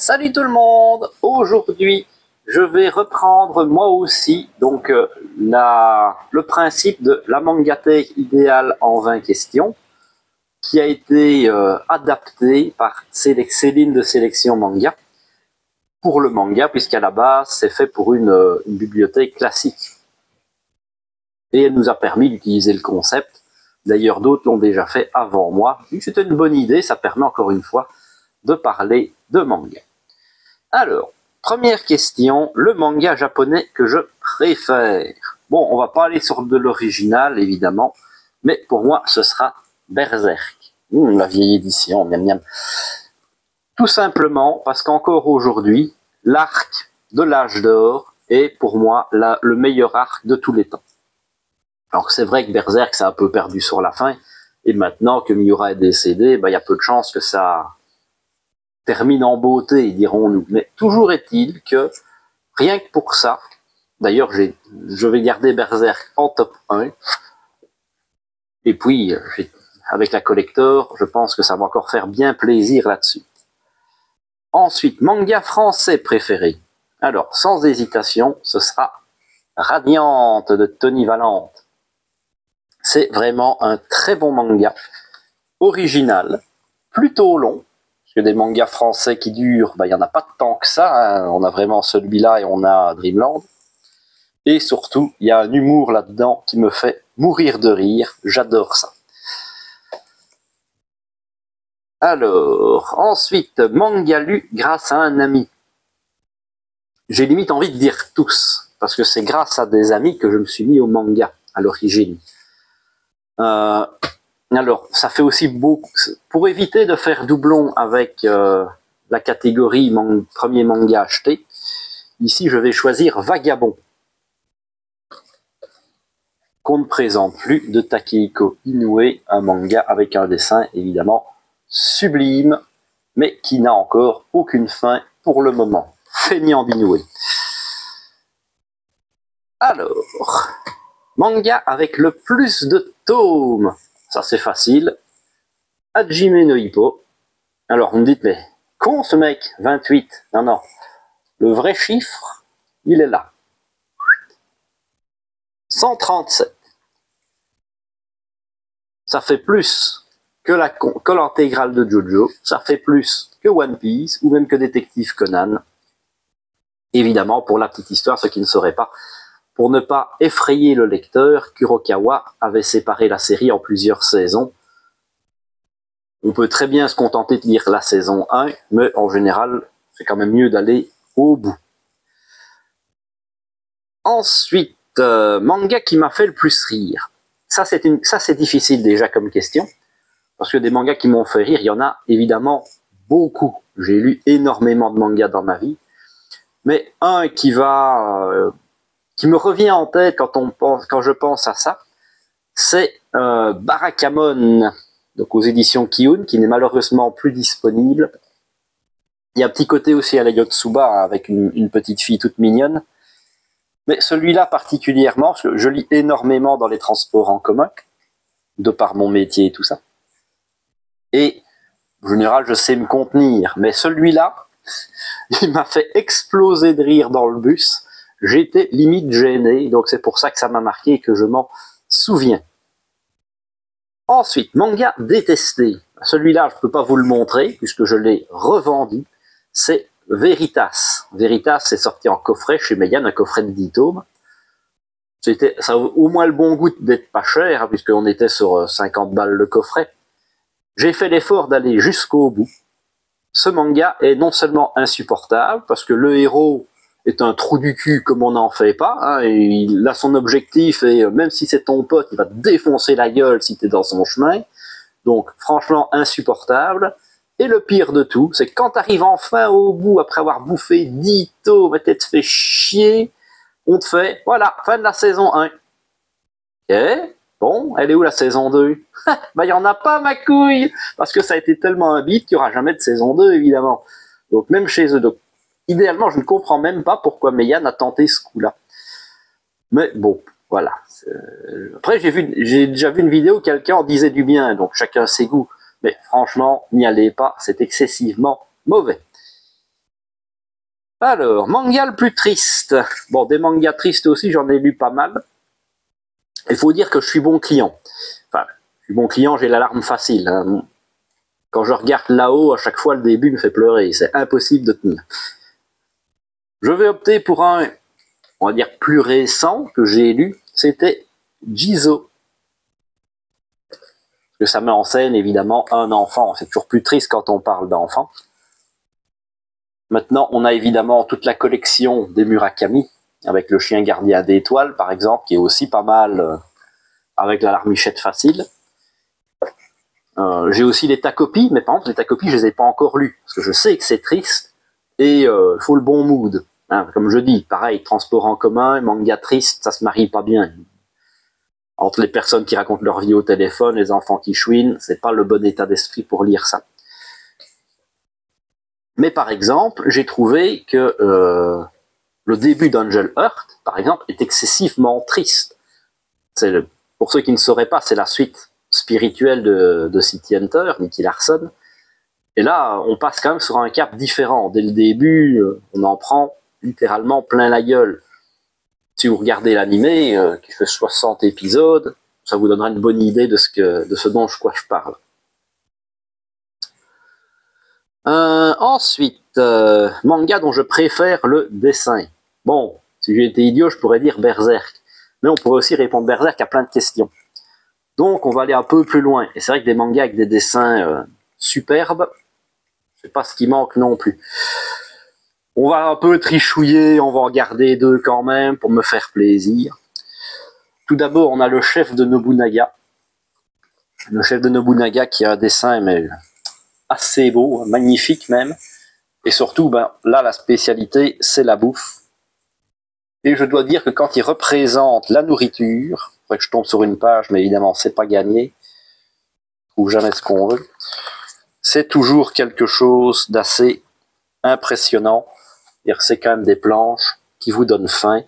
Salut tout le monde. Aujourd'hui, je vais reprendre moi aussi le principe de la Mangatech idéale en 20 questions qui a été adapté par Céline de Sélection Manga pour le manga, puisqu'à la base c'est fait pour une bibliothèque classique et elle nous a permis d'utiliser le concept. D'ailleurs, d'autres l'ont déjà fait avant moi. C'était une bonne idée, ça permet encore une fois de parler de manga. Alors, première question, le manga japonais que je préfère. Bon, on va pas aller sur de l'original, évidemment, mais pour moi, ce sera Berserk. La vieille édition, miam miam. Tout simplement parce qu'encore aujourd'hui, l'arc de l'âge d'or est pour moi le meilleur arc de tous les temps. Alors c'est vrai que Berserk s'est un peu perdu sur la fin, et maintenant que Miura est décédé, y a peu de chances que ça termine en beauté, dirons-nous. Mais toujours est-il que, rien que pour ça, d'ailleurs je vais garder Berserk en top 1, et puis avec la collector, je pense que ça va encore faire bien plaisir là-dessus. Ensuite, manga français préféré. Alors, sans hésitation, ce sera Radiante de Tony Valente. C'est vraiment un très bon manga, original, plutôt long, parce que des mangas français qui durent, il n'y en a pas tant que ça, hein. On a vraiment celui-là et on a Dreamland. Et surtout, il y a un humour là-dedans qui me fait mourir de rire, j'adore ça. Alors, ensuite, manga lu grâce à un ami. J'ai limite envie de dire tous, parce que c'est grâce à des amis que je me suis mis au manga, à l'origine. Alors, ça fait aussi beaucoup... Pour éviter de faire doublon avec la catégorie premier manga acheté, ici je vais choisir Vagabond, qu'on ne présente plus, de Takehiko Inoue, un manga avec un dessin évidemment sublime, mais qui n'a encore aucune fin pour le moment. Feignant d'Inoue. Alors, manga avec le plus de tomes. Ça c'est facile. Hajime no Ippo. Alors vous me dites, mais con ce mec, 28. Non, non. Le vrai chiffre, il est là. 137. Ça fait plus que l'intégrale de Jojo. Ça fait plus que One Piece ou même que Détective Conan. Évidemment, pour la petite histoire, ceux qui ne sauraient pas, pour ne pas effrayer le lecteur, Kurokawa avait séparé la série en plusieurs saisons. On peut très bien se contenter de lire la saison 1, mais en général, c'est quand même mieux d'aller au bout. Ensuite, manga qui m'a fait le plus rire. Ça, c'est difficile déjà comme question, parce que des mangas qui m'ont fait rire, il y en a évidemment beaucoup. J'ai lu énormément de mangas dans ma vie, mais un qui me revient en tête quand je pense à ça, c'est Barakamon, donc aux éditions Kiun, qui n'est malheureusement plus disponible. Il y a un petit côté aussi à la Yotsuba, avec une petite fille toute mignonne. Mais celui-là particulièrement, parce que je lis énormément dans les transports en commun, de par mon métier et tout ça. Et en général, je sais me contenir. Mais celui-là, il m'a fait exploser de rire dans le bus. J'étais limite gêné, donc c'est pour ça que ça m'a marqué et que je m'en souviens. Ensuite, manga détesté. Celui-là, je ne peux pas vous le montrer, puisque je l'ai revendu. C'est Veritas. Veritas, c'est sorti en coffret chez Meian, un coffret de 10 tomes. Ça a au moins le bon goût d'être pas cher, hein, puisqu'on était sur 50 balles le coffret. J'ai fait l'effort d'aller jusqu'au bout. Ce manga est non seulement insupportable, parce que le héros est un trou du cul comme on n'en fait pas, hein, et il a son objectif, et même si c'est ton pote, il va te défoncer la gueule si t'es dans son chemin. Donc franchement insupportable. Et le pire de tout, c'est que quand t'arrives enfin au bout, après avoir bouffé 10 tomes, et t'es fait chier, on te fait, voilà, fin de la saison 1. Ok, bon, elle est où la saison 2? Il y en a pas, ma couille, parce que ça a été tellement un beat qu'il n'y aura jamais de saison 2, évidemment. Donc même chez eux, donc, idéalement, je ne comprends même pas pourquoi Meian a tenté ce coup-là. Mais bon, voilà. Après, j'ai déjà vu une vidéo, quelqu'un en disait du bien, donc chacun ses goûts. Mais franchement, n'y allez pas, c'est excessivement mauvais. Alors, manga le plus triste. Bon, des mangas tristes aussi, j'en ai lu pas mal. Il faut dire que je suis bon client. Enfin, je suis bon client, j'ai l'alarme facile. Hein. Quand je regarde là-haut, à chaque fois, le début me fait pleurer. C'est impossible de tenir. Je vais opter pour un, on va dire, plus récent que j'ai lu. C'était Jizo. Parce que ça met en scène, évidemment, un enfant. C'est toujours plus triste quand on parle d'enfant. Maintenant, on a évidemment toute la collection des Murakami, avec le chien gardien d'étoiles, par exemple, qui est aussi pas mal avec la larmichette facile. J'ai aussi les Takopi, mais par contre, les Takopi, je les ai pas encore lus, parce que je sais que c'est triste, et il faut le bon mood. Hein, comme je dis, pareil, transport en commun, manga triste, ça se marie pas bien. Entre les personnes qui racontent leur vie au téléphone, les enfants qui chouinent, c'est pas le bon état d'esprit pour lire ça. Mais par exemple, j'ai trouvé que le début d'Angel Heart, par exemple, est excessivement triste. Pour ceux qui ne sauraient pas, c'est la suite spirituelle de City Hunter, Nicky Larson. Et là, on passe quand même sur un cap différent. Dès le début, on en prend littéralement plein la gueule. Si vous regardez l'animé, qui fait 60 épisodes, ça vous donnera une bonne idée de ce dont je parle. Ensuite, manga dont je préfère le dessin. Bon, si j'étais idiot, je pourrais dire Berserk. Mais on pourrait aussi répondre Berserk à plein de questions. Donc, on va aller un peu plus loin. Et c'est vrai que des mangas avec des dessins superbes, c'est pas ce qui manque non plus. On va un peu trichouiller, on va regarder deux quand même pour me faire plaisir. Tout d'abord, on a le chef de Nobunaga. Le chef de Nobunaga qui a un dessin mais assez beau, magnifique même. Et surtout, là, la spécialité, c'est la bouffe. Et je dois dire que quand il représente la nourriture, faudrait que je tombe sur une page, mais évidemment, c'est pas gagné. On trouve jamais ce qu'on veut. C'est toujours quelque chose d'assez impressionnant. C'est quand même des planches qui vous donnent faim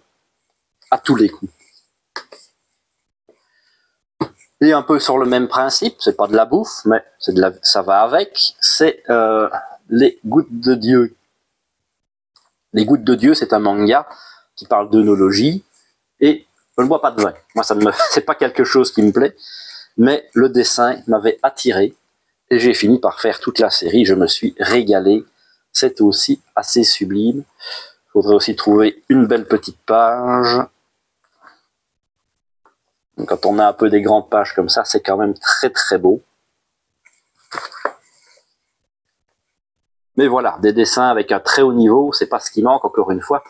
à tous les coups. Et un peu sur le même principe, c'est pas de la bouffe, mais ça va avec, c'est les Gouttes de Dieu. Les Gouttes de Dieu, c'est un manga qui parle d'œnologie, et je ne bois pas de vin. Moi, c'est pas quelque chose qui me plaît, mais le dessin m'avait attiré, et j'ai fini par faire toute la série, je me suis régalé. C'est aussi assez sublime. Il faudrait aussi trouver une belle petite page. Donc, quand on a un peu des grandes pages comme ça, c'est quand même très très beau. Mais voilà, des dessins avec un très haut niveau, c'est pas ce qui manque encore une fois.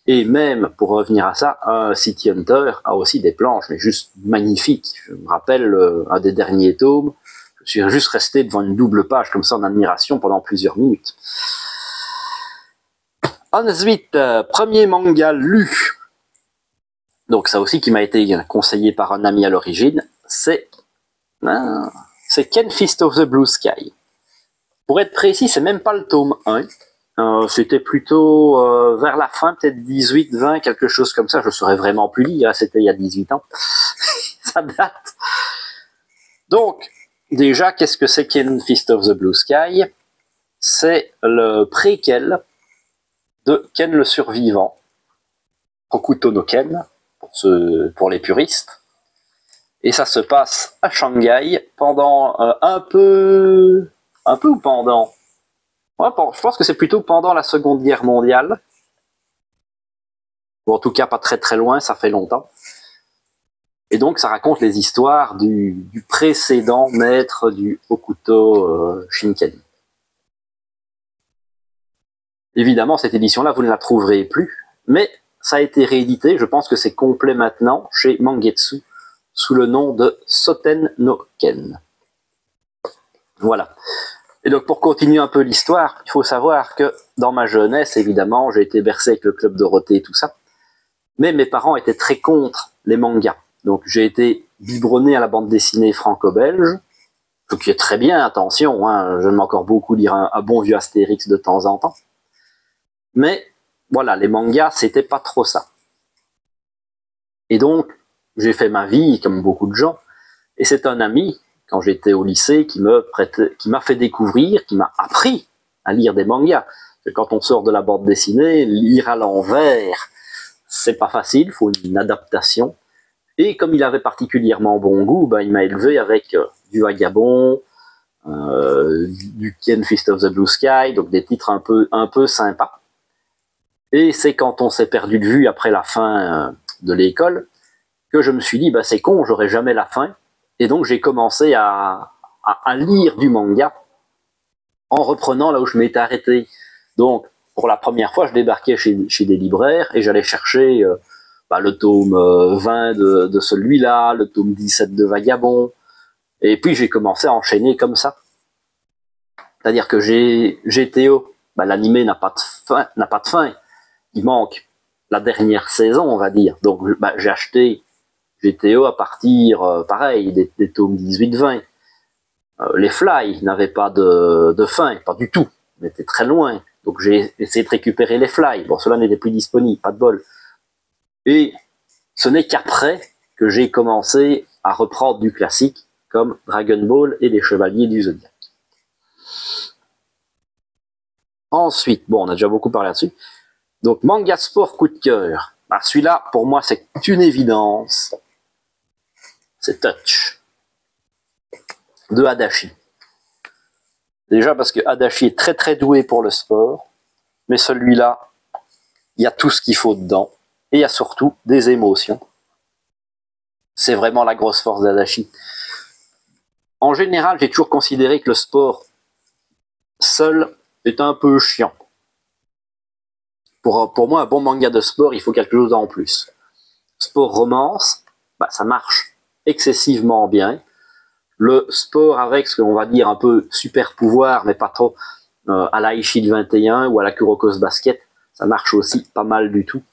Et même, pour revenir à ça, un City Hunter a aussi des planches, mais juste magnifiques. Je me rappelle un des derniers tomes, je suis juste resté devant une double page comme ça en admiration pendant plusieurs minutes. Ensuite, premier manga lu. Donc ça aussi qui m'a été conseillé par un ami à l'origine, c'est Ken Fist of the Blue Sky. Pour être précis, c'est même pas le tome 1. C'était plutôt vers la fin, peut-être 18, 20, quelque chose comme ça. Je saurais vraiment plus lire, c'était il y a 18 ans. Ça date. Donc, déjà, qu'est-ce que c'est Ken Fist of the Blue Sky? C'est le préquel de Ken le Survivant, Hokuto no Ken, pour les puristes. Et ça se passe à Shanghai pendant un peu ou pendant. Ouais, je pense que c'est plutôt pendant la Seconde Guerre mondiale. Ou en tout cas pas très très loin, ça fait longtemps. Et donc ça raconte les histoires du précédent maître du Hokuto Shinken. Évidemment, cette édition-là, vous ne la trouverez plus, mais ça a été réédité, je pense que c'est complet maintenant, chez Mangetsu, sous le nom de Soten no Ken. Voilà. Et donc pour continuer un peu l'histoire, il faut savoir que dans ma jeunesse, évidemment, j'ai été bercé avec le Club Dorothée et tout ça, mais mes parents étaient très contre les mangas. Donc j'ai été biberonné à la bande dessinée franco-belge, ce qui est très bien, attention, hein, j'aime encore beaucoup lire un bon vieux Astérix de temps en temps. Mais voilà, les mangas, c'était pas trop ça. Et donc, j'ai fait ma vie, comme beaucoup de gens, et c'est un ami, quand j'étais au lycée, qui m'a fait découvrir, qui m'a appris à lire des mangas. Quand on sort de la bande dessinée, lire à l'envers, c'est pas facile, il faut une adaptation. Et comme il avait particulièrement bon goût, il m'a élevé avec du Vagabond, du Ken Fist of the Blue Sky, donc des titres un peu sympas. Et c'est quand on s'est perdu de vue après la fin de l'école que je me suis dit, c'est con, j'aurai jamais la fin. Et donc j'ai commencé à lire du manga en reprenant là où je m'étais arrêté. Donc pour la première fois, je débarquais chez des libraires et j'allais chercher le tome 20 de celui-là, le tome 17 de Vagabond. Et puis j'ai commencé à enchaîner comme ça. C'est-à-dire que GTO, l'animé n'a pas de fin. Il manque la dernière saison, on va dire. Donc j'ai acheté GTO à partir, pareil, des tomes 18-20. Les Fly n'avaient pas de fin, pas du tout. On était très loin. Donc j'ai essayé de récupérer les Fly. Bon, cela n'était plus disponible, pas de bol. Et ce n'est qu'après que j'ai commencé à reprendre du classique, comme Dragon Ball et les Chevaliers du Zodiaque. Ensuite, on a déjà beaucoup parlé là-dessus. Donc, manga sport coup de cœur. Celui-là, pour moi, c'est une évidence. C'est Touch de Adachi. Déjà parce que Adachi est très très doué pour le sport, mais celui-là, il y a tout ce qu'il faut dedans, et il y a surtout des émotions. C'est vraiment la grosse force d'Adachi. En général, j'ai toujours considéré que le sport seul est un peu chiant. Pour moi, un bon manga de sport, il faut quelque chose en plus. Sport romance, ça marche excessivement bien. Le sport avec ce qu'on va dire un peu super pouvoir, mais pas trop, à la Ishid 21 ou à la Kuroko's Basket, ça marche aussi pas mal du tout.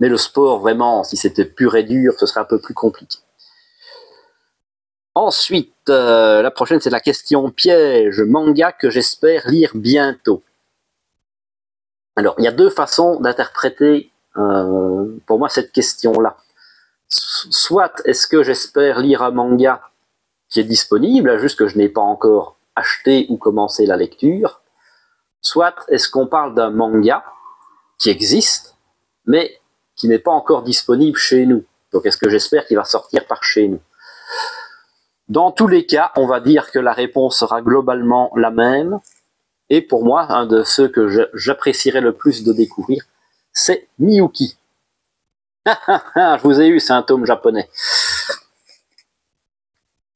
Mais le sport, vraiment, si c'était pur et dur, ce serait un peu plus compliqué. Ensuite, la prochaine, c'est la question piège. Manga que j'espère lire bientôt. Alors, il y a deux façons d'interpréter, pour moi, cette question-là. Soit est-ce que j'espère lire un manga qui est disponible, juste que je n'ai pas encore acheté ou commencé la lecture. Soit est-ce qu'on parle d'un manga qui existe, mais qui n'est pas encore disponible chez nous. Donc est-ce que j'espère qu'il va sortir par chez nous. Dans tous les cas, on va dire que la réponse sera globalement la même. Et pour moi, un de ceux que j'apprécierais le plus de découvrir, c'est Miyuki. Je vous ai eu, c'est un tome japonais.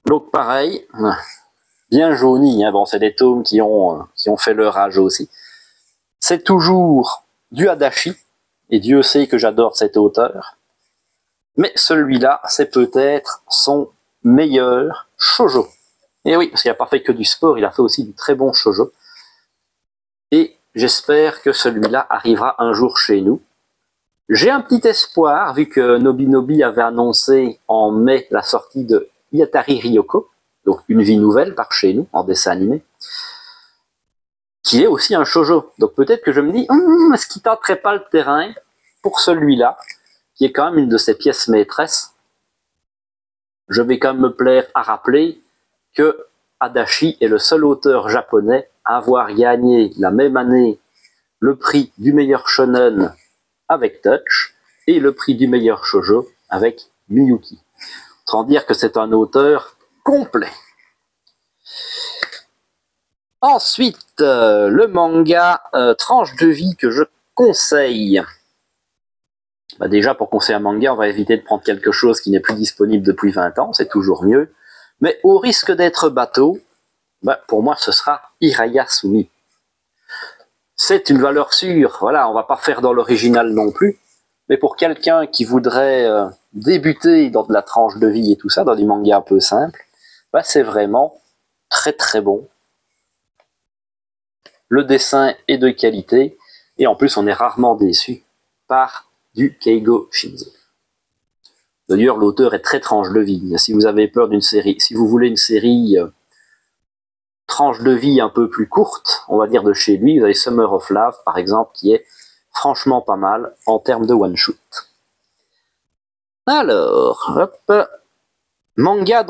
Donc pareil, bien jauni, c'est des tomes qui ont fait leur âge aussi. C'est toujours du Adachi, et Dieu sait que j'adore cet auteur. Mais celui-là, c'est peut-être son meilleur shoujo. Et oui, parce qu'il n'a pas fait que du sport, il a fait aussi du très bon shoujo. Et j'espère que celui-là arrivera un jour chez nous. J'ai un petit espoir, vu que Nobinobi avait annoncé en mai la sortie de Yatari Ryoko, donc une vie nouvelle par chez nous, en dessin animé, qui est aussi un shoujo. Donc peut-être que je me dis, est-ce qu'il tenterait pas le terrain pour celui-là, qui est quand même une de ses pièces maîtresses. Je vais quand même me plaire à rappeler que Adachi est le seul auteur japonais à avoir gagné la même année le prix du meilleur shonen avec Touch et le prix du meilleur shoujo avec Miyuki. Autant dire que c'est un auteur complet. Ensuite, le manga tranche de vie que je conseille. Déjà, pour conseiller un manga, on va éviter de prendre quelque chose qui n'est plus disponible depuis 20 ans, c'est toujours mieux. Mais au risque d'être bateau, pour moi, ce sera Hirayasumi. C'est une valeur sûre, voilà, on va pas faire dans l'original non plus, mais pour quelqu'un qui voudrait débuter dans de la tranche de vie et tout ça, dans des mangas un peu simples, c'est vraiment très très bon. Le dessin est de qualité, et en plus on est rarement déçu par du Keigo Shinzo. D'ailleurs, l'auteur est très tranche de vie. Si vous avez peur d'une série, si vous voulez une série tranche de vie un peu plus courte, on va dire de chez lui, vous avez Summer of Love, par exemple, qui est franchement pas mal en termes de one-shoot. Alors, hop, manga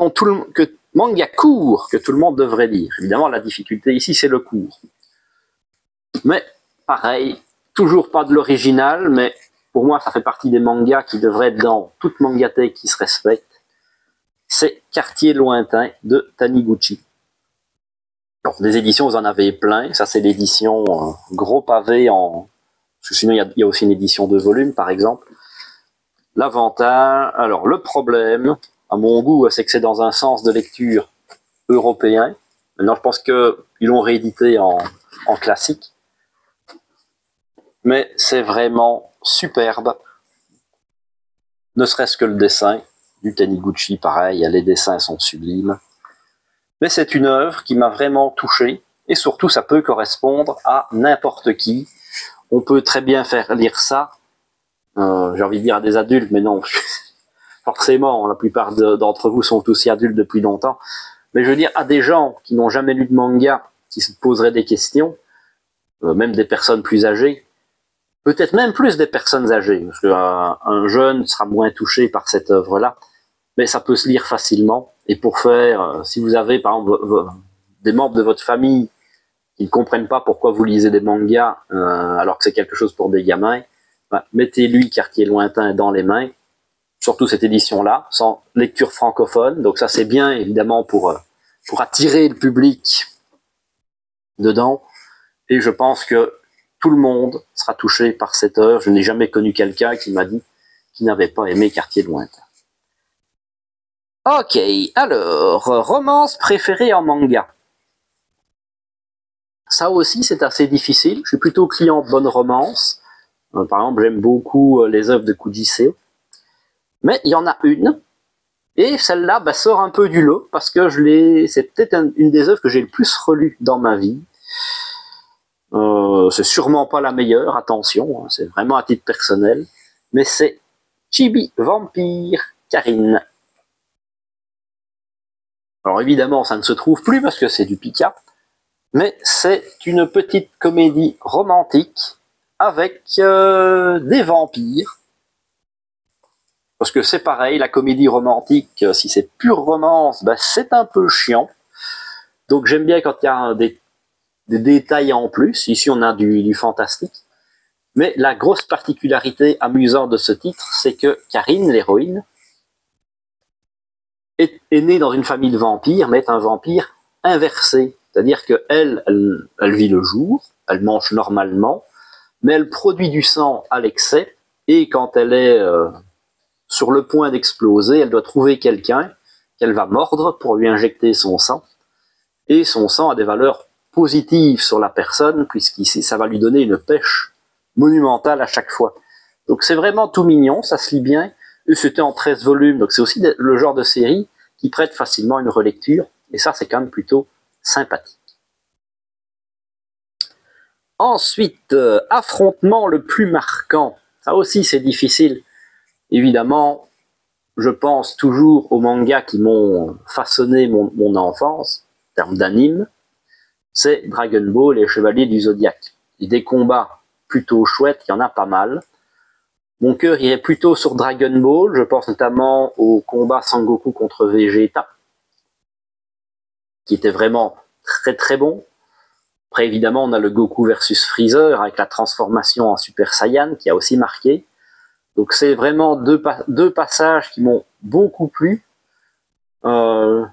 manga court que tout le monde devrait lire. Évidemment, la difficulté ici, c'est le court. Mais pareil, toujours pas de l'original, mais pour moi ça fait partie des mangas qui devraient être dans toute mangathèque qui se respecte. C'est Quartier lointain de Taniguchi. Alors, des éditions, vous en avez plein. Ça, c'est l'édition gros pavé en... Parce que sinon, il y a aussi une édition de volume, par exemple. L'avantage... Alors, le problème, à mon goût, c'est que c'est dans un sens de lecture européen. Maintenant, je pense qu'ils l'ont réédité en classique. Mais c'est vraiment superbe. Ne serait-ce que le dessin du Taniguchi, pareil, les dessins sont sublimes. Mais c'est une œuvre qui m'a vraiment touché, et surtout ça peut correspondre à n'importe qui. On peut très bien faire lire ça, j'ai envie de dire à des adultes, mais non, forcément, la plupart d'entre vous sont aussi adultes depuis longtemps, mais je veux dire à des gens qui n'ont jamais lu de manga, qui se poseraient des questions, même des personnes plus âgées, peut-être même plus des personnes âgées, parce qu'un jeune sera moins touché par cette œuvre-là, mais ça peut se lire facilement. Et pour faire, si vous avez par exemple des membres de votre famille qui ne comprennent pas pourquoi vous lisez des mangas alors que c'est quelque chose pour des gamins, bah, mettez-lui Quartier lointain dans les mains, surtout cette édition-là, sans lecture francophone. Donc ça c'est bien évidemment pour attirer le public dedans. Et je pense que tout le monde sera touché par cette œuvre. Je n'ai jamais connu quelqu'un qui m'a dit qu'il n'avait pas aimé Quartier lointain. Ok, alors, romance préférée en manga. Ça aussi, c'est assez difficile. Je suis plutôt client de bonnes romances. Par exemple, j'aime beaucoup les œuvres de Kujise. Mais il y en a une. Et celle-là sort un peu du lot parce que c'est peut-être une des œuvres que j'ai le plus relues dans ma vie. C'est sûrement pas la meilleure, attention, hein, c'est vraiment à titre personnel. Mais c'est Chibi Vampire Karin. Alors évidemment, ça ne se trouve plus parce que c'est du Pika, mais c'est une petite comédie romantique avec des vampires. Parce que c'est pareil, la comédie romantique, si c'est pure romance, c'est un peu chiant. Donc j'aime bien quand il y a des détails en plus. Ici, on a du fantastique. Mais la grosse particularité amusante de ce titre, c'est que Karine, l'héroïne, est née dans une famille de vampires, mais est un vampire inversé. C'est-à-dire qu'elle vit le jour, elle mange normalement, mais elle produit du sang à l'excès, et quand elle est sur le point d'exploser, elle doit trouver quelqu'un qu'elle va mordre pour lui injecter son sang. Et son sang a des valeurs positives sur la personne, puisqu'ici, ça va lui donner une pêche monumentale à chaque fois. Donc c'est vraiment tout mignon, ça se lit bien. Et c'était en 13 volumes, donc c'est aussi le genre de série qui prête facilement une relecture. Et ça, c'est quand même plutôt sympathique. Ensuite, affrontement le plus marquant. Ça aussi, c'est difficile. Évidemment, je pense toujours aux mangas qui m'ont façonné mon enfance, en termes d'anime. C'est Dragon Ball et Chevalier du Zodiaque. Et des combats plutôt chouettes, il y en a pas mal. Mon cœur irait plutôt sur Dragon Ball, je pense notamment au combat Sangoku contre Vegeta, qui était vraiment très très bon. Après évidemment on a le Goku versus Freezer avec la transformation en Super Saiyan qui a aussi marqué. Donc c'est vraiment deux passages qui m'ont beaucoup plu. Un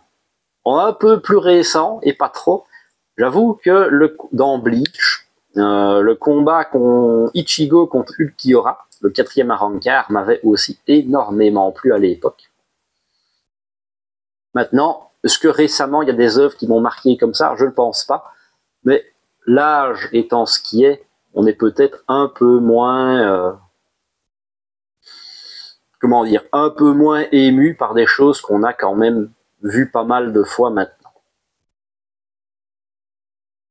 peu plus récent et pas trop. J'avoue que dans Bleach, le combat Ichigo contre Ulquiorra, le 4e Arrancar, m'avait aussi énormément plu à l'époque. Maintenant, est-ce que récemment il y a des œuvres qui m'ont marqué comme ça? Je ne pense pas. Mais l'âge étant ce qui est, on est peut-être un peu moins... un peu moins ému par des choses qu'on a quand même vues pas mal de fois maintenant.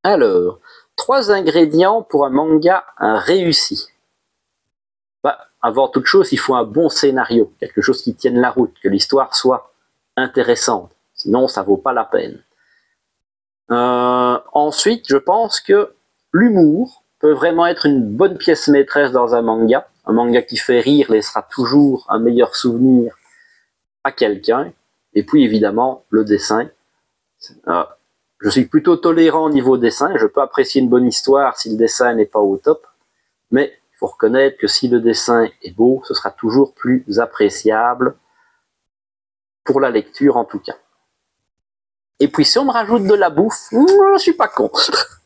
Alors, 3 ingrédients pour un manga réussi. Avant toute chose, il faut un bon scénario, quelque chose qui tienne la route, que l'histoire soit intéressante. Sinon, ça vaut pas la peine. Ensuite, je pense que l'humour peut vraiment être une bonne pièce maîtresse dans un manga. Un manga qui fait rire laissera toujours un meilleur souvenir à quelqu'un. Et puis évidemment, le dessin. je suis plutôt tolérant au niveau dessin. Je peux apprécier une bonne histoire si le dessin n'est pas au top. Mais il faut reconnaître que si le dessin est beau, ce sera toujours plus appréciable pour la lecture en tout cas. Et puis si on me rajoute de la bouffe, je ne suis pas contre.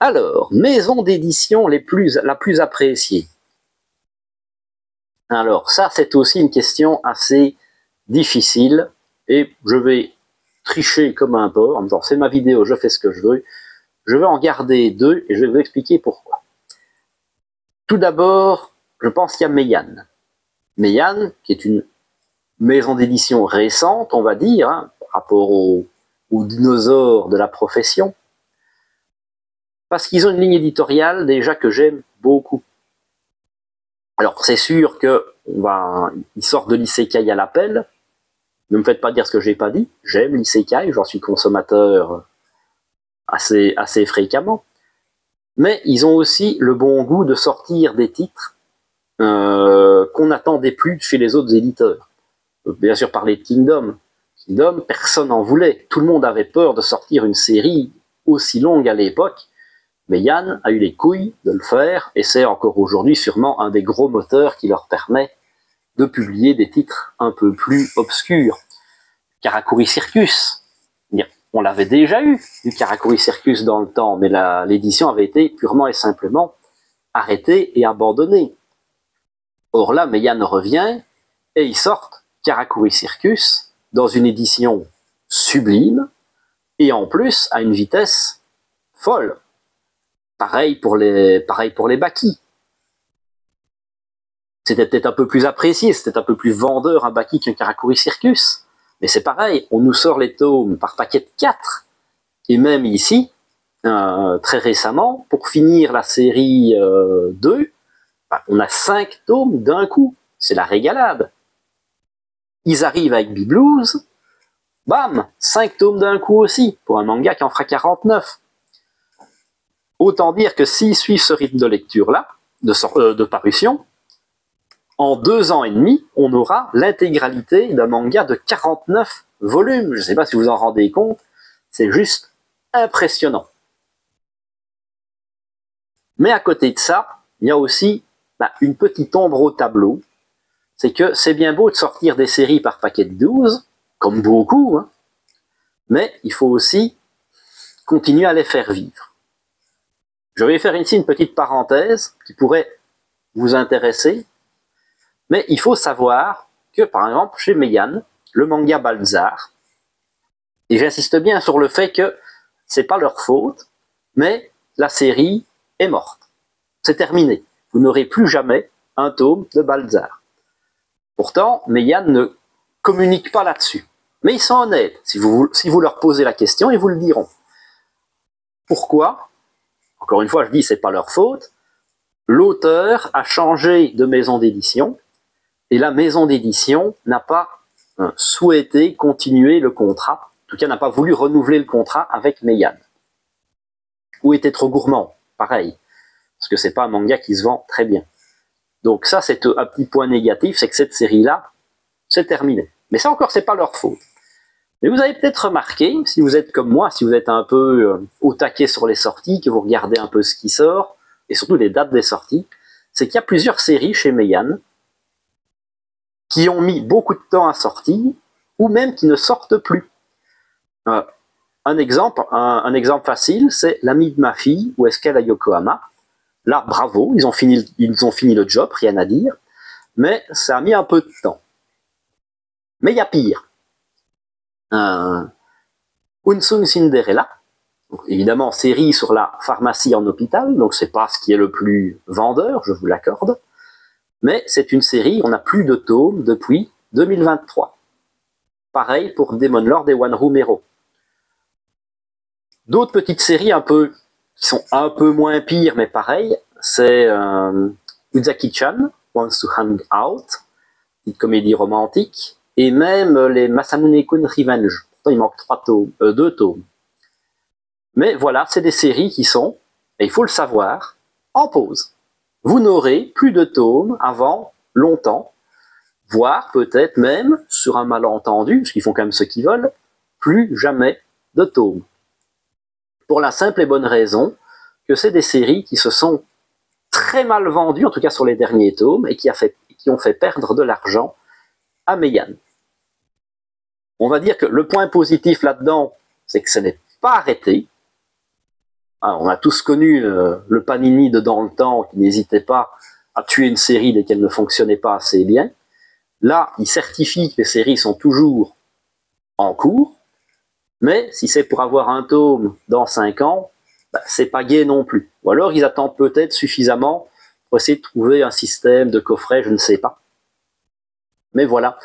Alors, maison d'édition la plus appréciée. Alors ça, c'est aussi une question assez difficile et je vais tricher comme un porc en me disant c'est ma vidéo, je fais ce que je veux. Je vais en garder deux et je vais vous expliquer pourquoi. Tout d'abord, je pense qu'il y a Meian. Meian, qui est une maison d'édition récente, on va dire, hein, par rapport aux dinosaures de la profession, parce qu'ils ont une ligne éditoriale déjà que j'aime beaucoup. Alors c'est sûr qu'ils sortent de l'isekai à l'appel. Ne me faites pas dire ce que j'ai pas dit. J'aime l'isekai, j'en suis consommateur assez fréquemment. Mais ils ont aussi le bon goût de sortir des titres qu'on n'attendait plus chez les autres éditeurs. Bien sûr, parler de Kingdom. Kingdom, personne n'en voulait. Tout le monde avait peur de sortir une série aussi longue à l'époque. Mais Yann a eu les couilles de le faire, et c'est encore aujourd'hui sûrement un des gros moteurs qui leur permet de publier des titres un peu plus obscurs. Karakuri Circus, on l'avait déjà eu, du Karakuri Circus dans le temps, mais l'édition avait été purement et simplement arrêtée et abandonnée. Or là, Meian revient, et ils sortent Karakuri Circus dans une édition sublime, et en plus à une vitesse folle. Pareil pour les Baki. C'était peut-être un peu plus apprécié, c'était un peu plus vendeur un Baki qu'un Karakuri Circus. Mais c'est pareil, on nous sort les tomes par paquet de 4. Et même ici, très récemment, pour finir la série 2, on a 5 tomes d'un coup. C'est la régalade. Ils arrivent avec B-Blues, bam, 5 tomes d'un coup aussi, pour un manga qui en fera 49. Autant dire que s'ils suivent ce rythme de lecture-là, de parution, en 2 ans et demi, on aura l'intégralité d'un manga de 49 volumes. Je ne sais pas si vous en rendez compte, c'est juste impressionnant. Mais à côté de ça, il y a aussi une petite ombre au tableau. C'est que c'est bien beau de sortir des séries par paquet de 12, comme beaucoup, hein, mais il faut aussi continuer à les faire vivre. Je vais faire ici une petite parenthèse qui pourrait vous intéresser, mais il faut savoir que, par exemple, chez Meian, le manga Balzar, et j'insiste bien sur le fait que c'est pas leur faute, mais la série est morte. C'est terminé. Vous n'aurez plus jamais un tome de Balzar. Pourtant, Meian ne communique pas là-dessus. Mais ils sont honnêtes. Si vous leur posez la question, ils vous le diront. Pourquoi? Encore une fois, je dis, c'est pas leur faute. L'auteur a changé de maison d'édition, et la maison d'édition n'a pas souhaité continuer le contrat, en tout cas n'a pas voulu renouveler le contrat avec Meian. Ou était trop gourmand, pareil, parce que c'est pas un manga qui se vend très bien. Donc ça, c'est un petit point négatif, c'est que cette série-là, c'est terminé. Mais ça encore, c'est pas leur faute. Mais vous avez peut-être remarqué, si vous êtes comme moi, si vous êtes un peu au taquet sur les sorties, que vous regardez un peu ce qui sort, et surtout les dates des sorties, c'est qu'il y a plusieurs séries chez Meian qui ont mis beaucoup de temps à sortir, ou même qui ne sortent plus. Un exemple facile, c'est L'ami de ma fille, ou Escale à Yokohama. Là, bravo, ils ont fini le job, rien à dire, mais ça a mis un peu de temps. Mais il y a pire. Unsung Cinderella, donc, évidemment série sur la pharmacie en hôpital, donc c'est pas ce qui est le plus vendeur, je vous l'accorde, mais c'est une série, on n'a plus de tomes depuis 2023. Pareil pour Demon Lord et One Room Hero. D'autres petites séries qui sont un peu moins pires, mais pareil, c'est Uzaki-chan, Wants to Hang Out, petite comédie romantique, et même les Masamune-kun Revenge. Pourtant, il manque 2 tomes. Mais voilà, c'est des séries qui sont, et il faut le savoir, en pause. Vous n'aurez plus de tomes avant longtemps, voire peut-être même, sur un malentendu, parce qu'ils font quand même ce qu'ils veulent, plus jamais de tomes. Pour la simple et bonne raison que c'est des séries qui se sont très mal vendues, en tout cas sur les derniers tomes, et qui ont fait perdre de l'argent à Meian. On va dire que le point positif là-dedans, c'est que ce n'est pas arrêté. On a tous connu le Panini de dans le temps qui n'hésitait pas à tuer une série dès qu'elle ne fonctionnait pas assez bien. Là, il certifie que les séries sont toujours en cours, mais si c'est pour avoir un tome dans 5 ans, c'est pas gai non plus. Ou alors ils attendent peut-être suffisamment pour essayer de trouver un système de coffret, je ne sais pas. Mais voilà,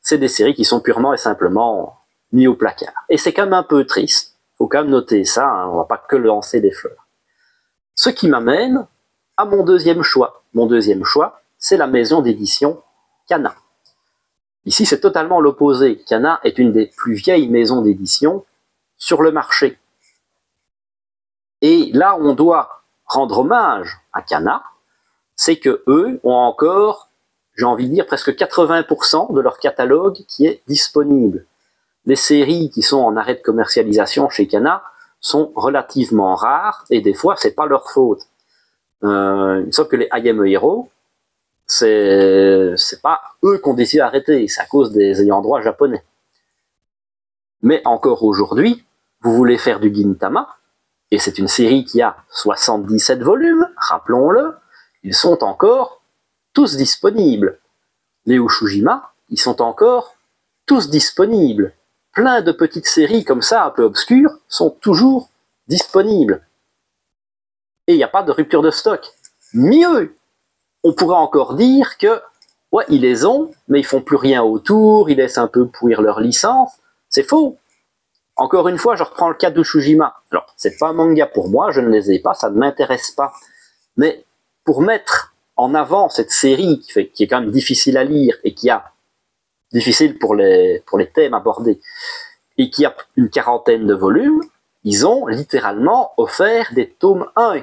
c'est des séries qui sont purement et simplement mis au placard. Et c'est quand même un peu triste, faut quand même noter ça, hein, on va pas que lancer des fleurs. Ce qui m'amène à mon deuxième choix. Mon deuxième choix, c'est la maison d'édition Kana. Ici, c'est totalement l'opposé. Kana est une des plus vieilles maisons d'édition sur le marché. Et là, on doit rendre hommage à Kana, c'est que eux ont encore, j'ai envie de dire, presque 80% de leur catalogue qui est disponible. Les séries qui sont en arrêt de commercialisation chez Kana sont relativement rares, et des fois, c'est pas leur faute. Sauf que les I Am a Hero, c'est pas eux qui ont décidé d'arrêter, c'est à cause des ayants droit japonais. Mais encore aujourd'hui, vous voulez faire du Gintama, et c'est une série qui a 77 volumes, rappelons-le, ils sont encore tous disponibles. Les Ushujima, ils sont encore tous disponibles. Plein de petites séries comme ça, un peu obscures, sont toujours disponibles. Et il n'y a pas de rupture de stock. Mieux, on pourrait encore dire que, ouais, ils les ont, mais ils font plus rien autour, ils laissent un peu pourrir leur licence. C'est faux. Encore une fois, je reprends le cas d'Ushujima. Alors, c'est pas un manga pour moi, je ne les ai pas, ça ne m'intéresse pas. Mais pour mettre en avant cette série qui est quand même difficile à lire et qui a difficile pour les thèmes abordés et qui a une quarantaine de volumes, ils ont littéralement offert des tomes 1.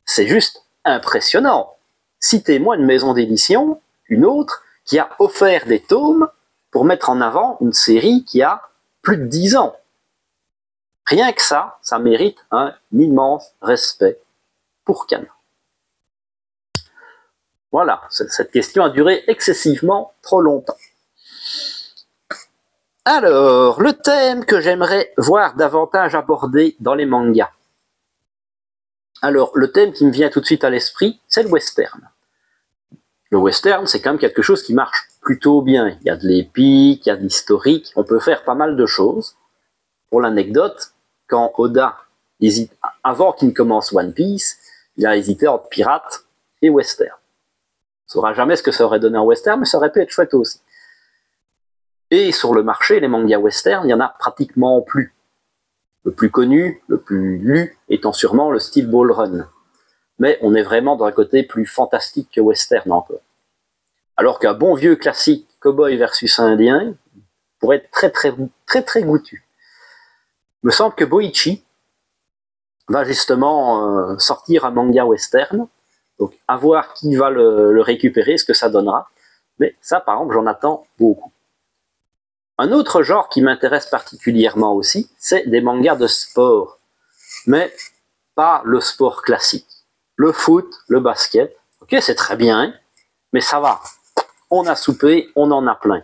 C'est juste impressionnant. Citez-moi une maison d'édition, une autre, qui a offert des tomes pour mettre en avant une série qui a plus de 10 ans. Rien que ça, ça mérite un immense respect pour Kana. Voilà, cette question a duré excessivement trop longtemps. Alors, le thème que j'aimerais voir davantage abordé dans les mangas. Alors, le thème qui me vient tout de suite à l'esprit, c'est le western. Le western, c'est quand même quelque chose qui marche plutôt bien. Il y a de l'épique, il y a de l'historique, on peut faire pas mal de choses. Pour l'anecdote, quand Oda hésite, avant qu'il ne commence One Piece, il a hésité entre pirate et western. On ne saura jamais ce que ça aurait donné en western, mais ça aurait pu être chouette aussi. Et sur le marché, les mangas western, il n'y en a pratiquement plus. Le plus connu, le plus lu, étant sûrement le Steel Ball Run. Mais on est vraiment dans un côté plus fantastique que western encore. Alors qu'un bon vieux classique Cowboy versus Indien pourrait être très goûtu. Il me semble que Boichi va justement sortir un manga western. Donc à voir qui va le récupérer, ce que ça donnera. Mais ça, par exemple, j'en attends beaucoup. Un autre genre qui m'intéresse particulièrement aussi, c'est des mangas de sport. Mais pas le sport classique. Le foot, le basket, ok, c'est très bien, mais ça va. On a soupé, on en a plein.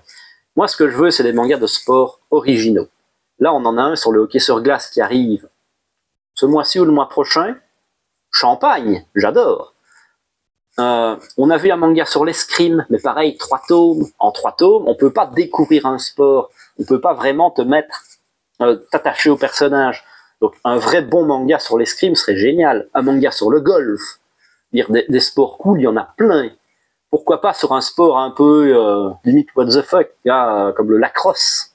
Moi, ce que je veux, c'est des mangas de sport originaux. Là, on en a un sur le hockey sur glace qui arrive ce mois-ci ou le mois prochain. Champagne, j'adore. On a vu un manga sur l'escrime, mais pareil, 3 tomes. En 3 tomes, on peut pas découvrir un sport. On peut pas vraiment t'attacher au personnage. Donc, un vrai bon manga sur l'escrime serait génial. Un manga sur le golf. Dire des sports cool, il y en a plein. Pourquoi pas sur un sport un peu limite what the fuck, comme le lacrosse.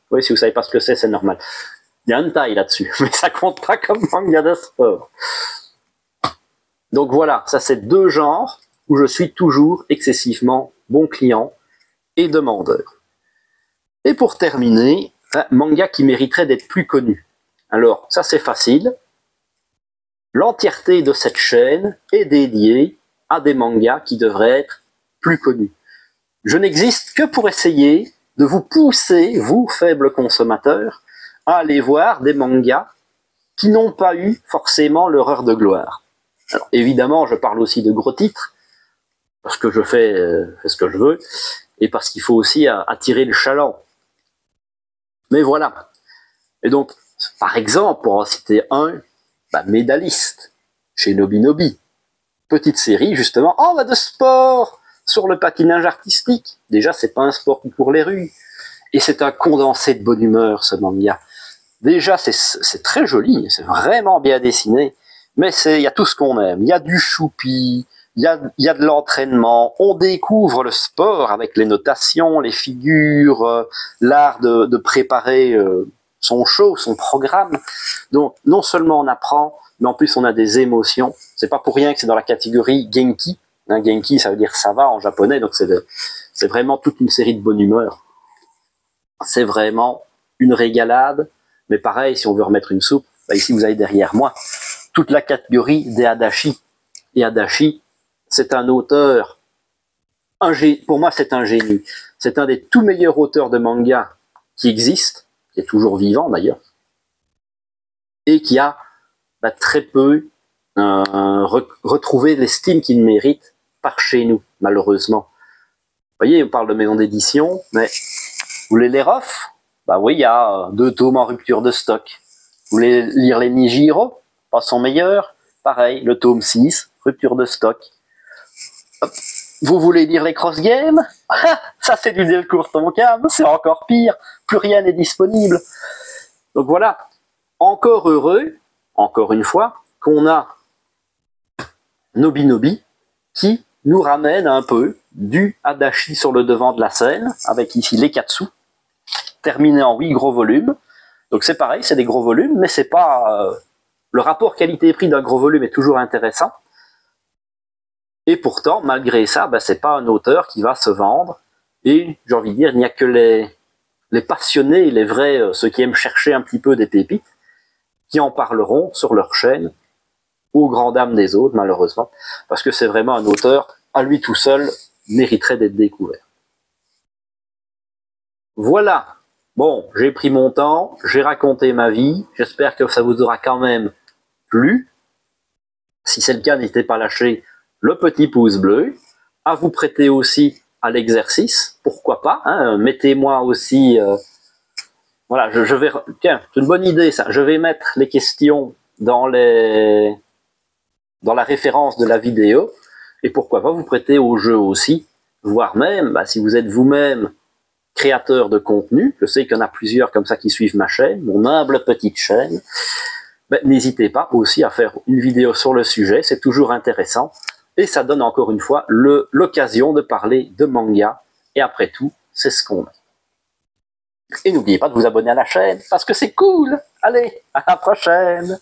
Oui, si vous savez pas ce que c'est normal. Il y a une taille là-dessus, mais ça compte pas comme manga de sport. Donc voilà, ça c'est 2 genres où je suis toujours excessivement bon client et demandeur. Et pour terminer, un manga qui mériterait d'être plus connu. Alors, ça c'est facile. L'entièreté de cette chaîne est dédiée à des mangas qui devraient être plus connus. Je n'existe que pour essayer de vous pousser, vous, faibles consommateurs, à aller voir des mangas qui n'ont pas eu forcément leur heure de gloire. Alors, évidemment, je parle aussi de gros titres, parce que je fais ce que je veux, et parce qu'il faut aussi attirer le chaland. Mais voilà. Et donc, par exemple, pour en citer un, Médaliste, chez Nobinobi. Petite série, justement, de sport, sur le patinage artistique. Déjà, c'est pas un sport qui court les rues. Et c'est un condensé de bonne humeur, ce manga. Déjà, c'est très joli, c'est vraiment bien dessiné, mais il y a tout ce qu'on aime. Il y a du choupi, il y a de l'entraînement, on découvre le sport avec les notations, les figures, l'art de préparer son show, son programme. Donc, non seulement on apprend, mais en plus on a des émotions. C'est pas pour rien que c'est dans la catégorie Genki. Genki, ça veut dire ça va en japonais, donc c'est vraiment toute une série de bonne humeur. C'est vraiment une régalade. Mais pareil, si on veut remettre une soupe, ici vous avez derrière moi toute la catégorie des Adachi. Et Adachi, c'est un auteur, pour moi c'est un génie. C'est un des tout meilleurs auteurs de manga qui existe, qui est toujours vivant d'ailleurs, et qui a très peu retrouvé l'estime qu'il mérite par chez nous, malheureusement. Vous voyez, on parle de maison d'édition, mais vous voulez les refs? Oui, il y a 2 tomes en rupture de stock. Vous voulez lire les Nijiro? Pas son meilleur? Pareil, le tome 6, rupture de stock. Hop. Vous voulez lire les Cross Games? Ça c'est du Delcourt Tonkam, c'est encore pire. Plus rien n'est disponible. Donc voilà, encore heureux, encore une fois, qu'on a Nobinobi qui nous ramène un peu du Adachi sur le devant de la scène, avec ici les Katsu, terminé en 8 gros volumes. Donc c'est pareil, c'est des gros volumes, mais c'est pas... le rapport qualité-prix d'un gros volume est toujours intéressant. Et pourtant, malgré ça, c'est pas un auteur qui va se vendre. Et j'ai envie de dire, il n'y a que les passionnés, les vrais, ceux qui aiment chercher un petit peu des pépites, qui en parleront sur leur chaîne, aux grandes dames des autres, malheureusement, parce que c'est vraiment un auteur, à lui tout seul, mériterait d'être découvert. Voilà. Bon, j'ai pris mon temps, j'ai raconté ma vie, j'espère que ça vous aura quand même plu. Si c'est le cas, n'hésitez pas à lâcher le petit pouce bleu, à vous prêter aussi à l'exercice, pourquoi pas, mettez-moi aussi... voilà, je vais... Tiens, c'est une bonne idée ça, je vais mettre les questions dans la référence de la vidéo, et pourquoi pas vous prêter au jeu aussi, voire même, si vous êtes vous-même créateur de contenu, je sais qu'il y en a plusieurs comme ça qui suivent ma chaîne, mon humble petite chaîne, n'hésitez pas aussi à faire une vidéo sur le sujet, c'est toujours intéressant, et ça donne encore une fois l'occasion de parler de manga, et après tout, c'est ce qu'on a. Et n'oubliez pas de vous abonner à la chaîne, parce que c'est cool. Allez, à la prochaine.